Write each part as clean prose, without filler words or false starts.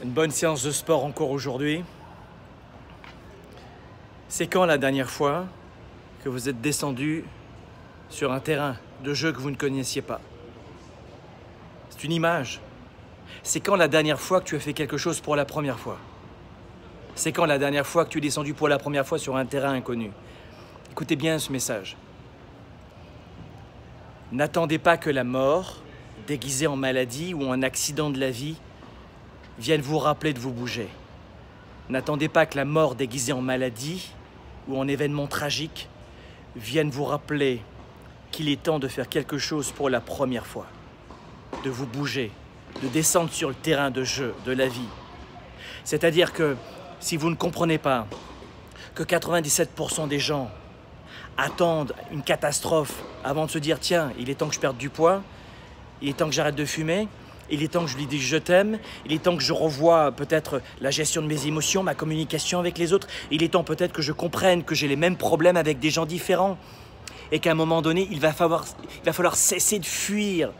Une bonne séance de sport encore aujourd'hui. C'est quand la dernière fois que vous êtes descendu sur un terrain de jeu que vous ne connaissiez pas? C'est une image. C'est quand la dernière fois que tu as fait quelque chose pour la première fois? C'est quand la dernière fois que tu es descendu pour la première fois sur un terrain inconnu? Écoutez bien ce message. N'attendez pas que la mort, déguisée en maladie ou en accident de la vie, vienne vous rappeler de vous bouger. N'attendez pas que la mort déguisée en maladie ou en événement tragique vienne vous rappeler qu'il est temps de faire quelque chose pour la première fois, de vous bouger, de descendre sur le terrain de jeu de la vie. C'est-à-dire que si vous ne comprenez pas que 97% des gens attendent une catastrophe avant de se dire « Tiens, il est temps que je perde du poids, il est temps que j'arrête de fumer, il est temps que je lui dise je t'aime, il est temps que je revoie peut-être la gestion de mes émotions, ma communication avec les autres, il est temps peut-être que je comprenne que j'ai les mêmes problèmes avec des gens différents et qu'à un moment donné, il va falloir cesser de fuir,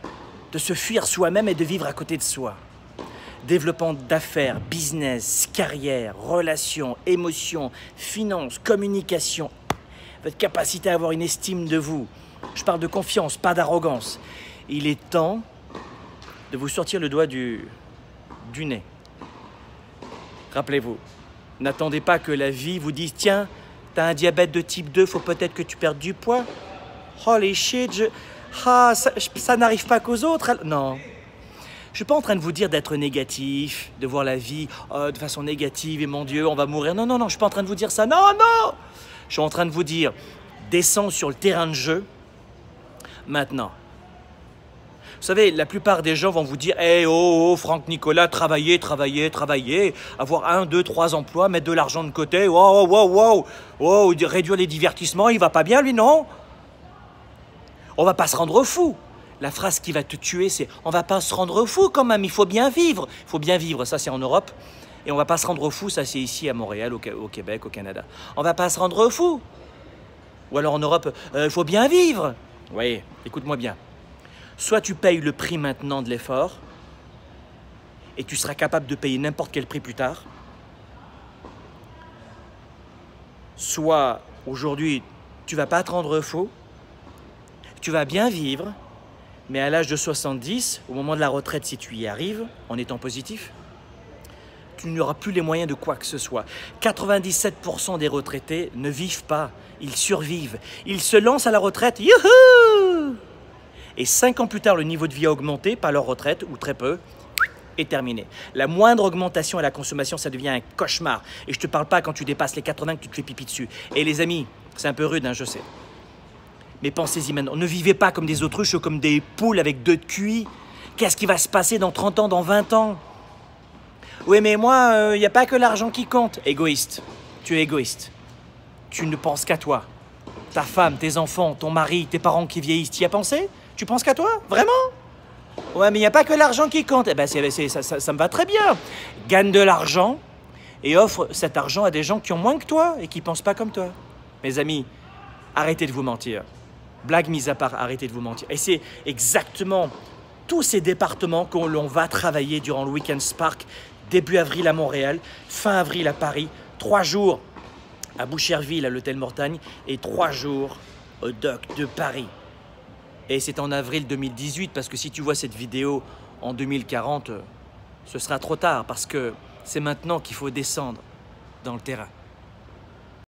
de se fuir soi-même et de vivre à côté de soi. » Développement d'affaires, business, carrière, relations, émotions, finances, communication, votre capacité à avoir une estime de vous. Je parle de confiance, pas d'arrogance. Il est temps de vous sortir le doigt du nez. Rappelez-vous, n'attendez pas que la vie vous dise « Tiens, t'as un diabète de type 2, faut peut-être que tu perdes du poids. Holy shit, ça n'arrive pas qu'aux autres. » Non. Je ne suis pas en train de vous dire d'être négatif, de voir la vie de façon négative et mon Dieu, on va mourir. Non, non, non, je ne suis pas en train de vous dire ça. Non, non. Je suis en train de vous dire, descends sur le terrain de jeu maintenant. Vous savez, la plupart des gens vont vous dire « Hey, oh, Franck Nicolas, travailler, travailler, travailler, avoir 1, 2, 3 emplois, mettre de l'argent de côté, wow, wow, wow, wow, réduire les divertissements, il va pas bien lui, non? On va pas se rendre fou. » La phrase qui va te tuer, c'est « On va pas se rendre fou quand même, il faut bien vivre. » Il faut bien vivre, ça c'est en Europe. Et on va pas se rendre fou, ça c'est ici à Montréal, au Québec, au Canada. On va pas se rendre fou. Ou alors en Europe, il faut bien vivre. Oui, écoute-moi bien. Soit tu payes le prix maintenant de l'effort, et tu seras capable de payer n'importe quel prix plus tard. Soit aujourd'hui, tu vas pas te rendre fou, tu vas bien vivre, mais à l'âge de 70, au moment de la retraite, si tu y arrives, en étant positif, tu n'auras plus les moyens de quoi que ce soit. 97% des retraités ne vivent pas, ils survivent. Ils se lancent à la retraite, youhou! Et 5 ans plus tard, le niveau de vie a augmenté, pas leur retraite, ou très peu, est terminé. La moindre augmentation à la consommation, ça devient un cauchemar. Et je ne te parle pas quand tu dépasses les 80 que tu te fais pipi dessus. Et les amis, c'est un peu rude, hein, je sais. Mais pensez-y maintenant, ne vivez pas comme des autruches ou comme des poules avec 2 de QI. Qu'est-ce qui va se passer dans 30 ans, dans 20 ans? Oui, mais moi, il n'y a pas que l'argent qui compte. Égoïste. Tu es égoïste. Tu ne penses qu'à toi. Ta femme, tes enfants, ton mari, tes parents qui vieillissent, tu y as pensé? Tu penses qu'à toi? Vraiment? Ouais, mais il n'y a pas que l'argent qui compte. Eh ben, ça me va très bien. Gagne de l'argent et offre cet argent à des gens qui ont moins que toi et qui ne pensent pas comme toi. Mes amis, arrêtez de vous mentir. Blague mise à part, arrêtez de vous mentir. Et c'est exactement tous ces départements que l'on va travailler durant le Weekend Spark, début avril à Montréal, fin avril à Paris, 3 jours à Boucherville, à l'Hôtel Mortagne, et 3 jours au Dock de Paris. Et c'est en avril 2018, parce que si tu vois cette vidéo en 2040, ce sera trop tard, parce que c'est maintenant qu'il faut descendre dans le terrain.